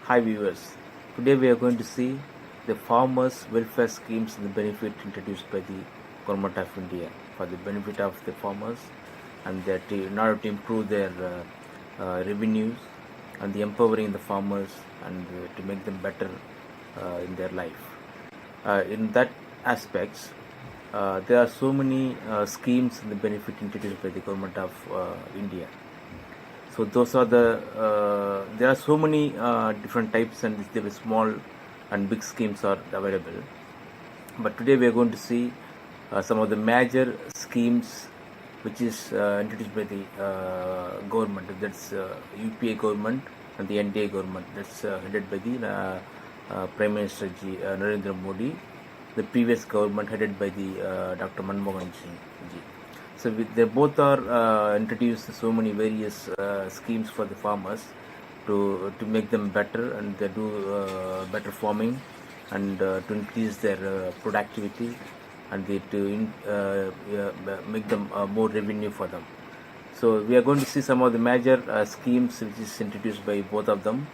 Hi viewers, today we are going to see the farmers welfare schemes and the benefit introduced by the government of India for the benefit of the farmers and that in order to improve their revenues and the empowering the farmers and to make them better in their life. In that aspects, there are so many schemes and the benefit introduced by the government of India. So those are there are so many different types and there are small and big schemes are available. But today we are going to see some of the major schemes which is introduced by the government. That's UPA government and the NDA government. That's headed by the Prime Minister Narendra Modi. The previous government headed by the Dr. Manmohan Singh ji. So they both are introduced so many various schemes for the farmers to make them better and they do better farming and to increase their productivity and make them more revenue for them. So we are going to see some of the major schemes which is introduced by both of them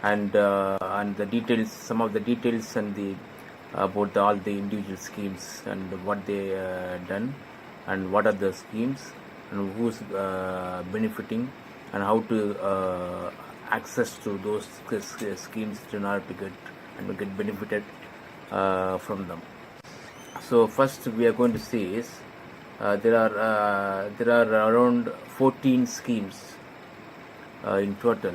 and the details, some of the details and the about all the individual schemes and what they done and what are the schemes and who's benefiting and how to access to those schemes in order to get benefited from them. So first we are going to see is there are around 14 schemes in total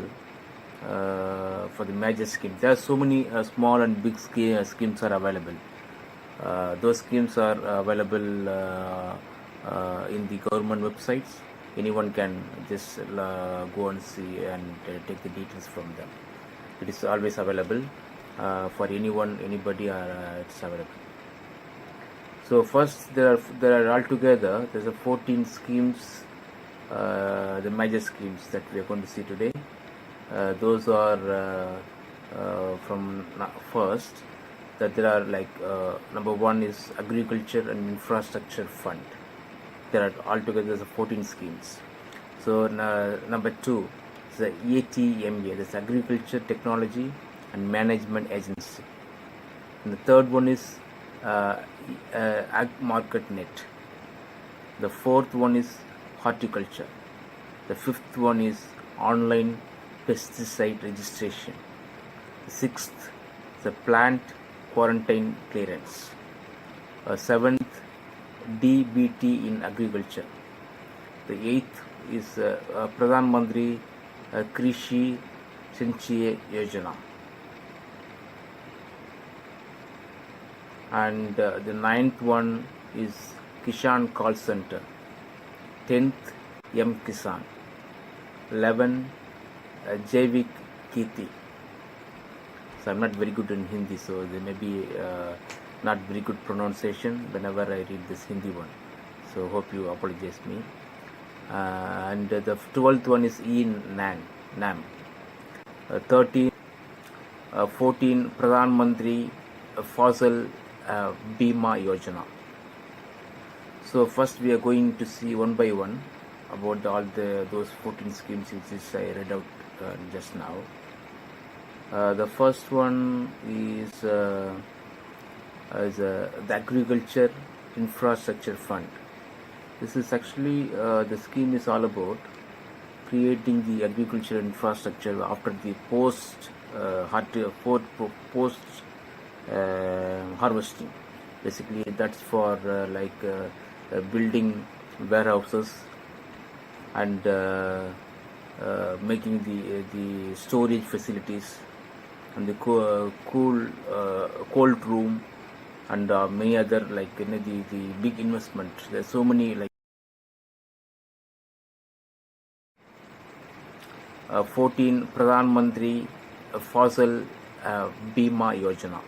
for the major schemes. There are so many small and big schemes are available. Those schemes are available in the government websites. Anyone can just go and see and take the details from them. It is always available for anyone, anybody, it's available. So first there are altogether there's a 14 schemes, the major schemes that we are going to see today. Those are from first that there are like number one is agriculture and infrastructure fund. There are altogether 14 schemes. So number two is the ATMA, that's Agriculture Technology and Management Agency. And the third one is Ag Market Net. The fourth one is horticulture. The fifth one is online pesticide registration. The sixth is the plant quarantine clearance. Seventh, DBT in agriculture. The eighth is Pradhan Mantri Krishi Sinchai Yojana. And the ninth one is Kishan Call Center. 10th, M Kisan. 11, Jaivik Kheti. So I'm not very good in Hindi, so there may be not very good pronunciation whenever I read this Hindi one. So hope you apologize me. And the 12th one is NAM. 13, 14 Pradhan Mantri Fasal Bima Yojana. So first we are going to see one by one about those 14 schemes which I read out just now. The first one is the Agriculture Infrastructure Fund. This is actually the scheme is all about creating the agriculture infrastructure after the post harvesting. Basically, that's for building warehouses and making the storage facilities and the cold room and many other the big investment. There's so many 14 Pradhan Mantri Fasal Bima Yojana.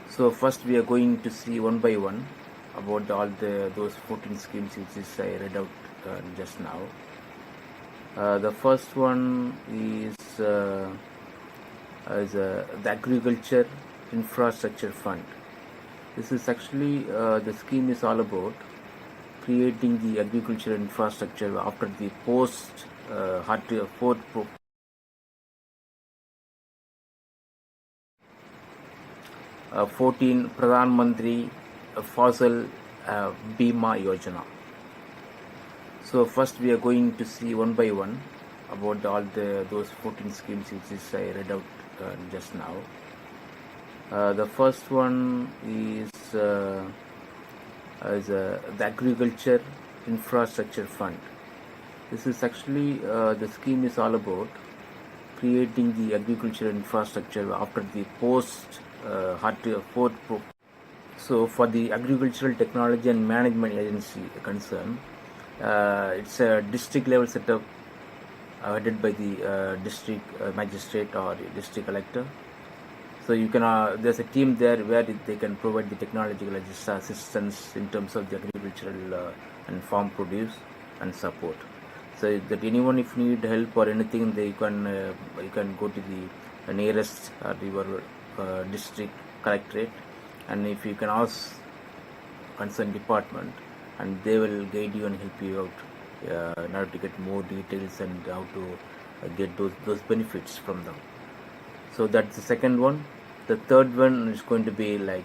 So first we are going to see one by one about those 14 schemes which I read out just now. The first one is the Agriculture Infrastructure Fund. This is actually the scheme is all about creating the agriculture infrastructure after the post 14 Pradhan Mantri Fasal Bima Yojana. So first we are going to see one by one about those 14 schemes which is I read out just now. The first one is the Agriculture Infrastructure Fund. This is actually the scheme is all about creating the agricultural infrastructure after the post so for the Agricultural Technology and Management Agency concern, it's a district level setup headed by the district magistrate or district collector. So you can there's a team there where they can provide the technological assistance in terms of the agricultural and farm produce and support. So that anyone if need help or anything, they you can go to the nearest your district collectorate, and if you can ask concerned department, and they will guide you and help you out in order to get more details and how to get those benefits from them. So that's the second one. The third one is going to be like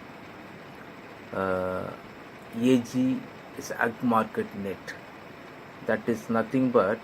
AG is Ag Market Net. That is nothing but